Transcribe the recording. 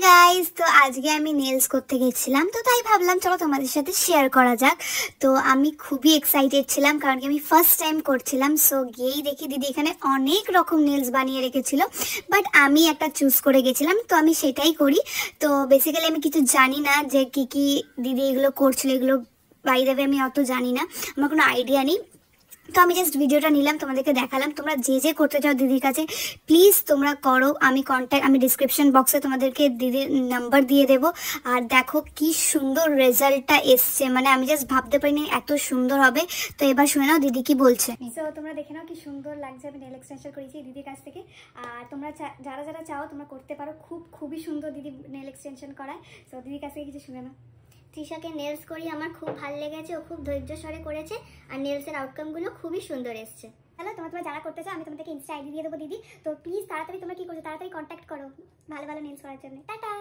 Guys, তো আজকে আমি নেলস করতে গেছিলাম, তো তাই ভাবলাম চলো তোমাদের সাথে শেয়ার করা যাক। তো আমি খুবই এক্সাইটেড ছিলাম কারণ কি আমি ফার্স্ট টাইম করছিলাম। সো গিয়েই দেখি দিদি এখানে অনেক রকম নেলস বানিয়ে রেখেছিল, বাট আমি একটা চুজ করে গেছিলাম, তো আমি সেটাই করি। তো বেসিক্যালি আমি কিছু জানি না যে কি কি দিদি এগুলো করছিল, এগুলো বাই দ্য ওয়ে আমি অত জানি না, আমার কোনো আইডিয়া নেই। তো আমি জাস্ট ভিডিওটা নিলাম, তোমাদেরকে দেখালাম। তোমরা যে যে করতে চাও দিদির কাছে প্লিজ তোমরা করো। আমি ডিসক্রিপশন বক্সে তোমাদেরকে দিদির নাম্বার দিয়ে দেবো। আর দেখো কি সুন্দর রেজাল্টটা এসছে, মানে আমি জাস্ট ভাবতে পারিনি এত সুন্দর হবে। তো এবার শুনে নাও দিদি কি বলছে। তো তোমরা দেখে নাও কি সুন্দর লাগছে, আমি নেল এক্সটেনশন করেছি দিদির কাছ থেকে। আর তোমরা যারা যারা চাও তোমরা করতে পারো, খুবই সুন্দর দিদি নেল এক্সটেনশন করায়। তো দিদির কাছ থেকে কিছু শুনে নাও। তৃষাকে নেলস করি আমার খুব ভালো লেগেছে, ও খুব ধৈর্য সরে করেছে আর নেলসের আউটকামগুলো খুবই সুন্দর এসছে। হ্যালো, তোমরা যারা করতে চাও আমি তোমাদেরকে ইনস্টা আইডি দিয়ে দেবো দিদি। তো প্লিজ তাড়াতাড়ি তোমরা কি করছো, তাড়াতাড়ি কন্ট্যাক্ট করো ভালো ভালো নেলস করার জন্য। টাটা।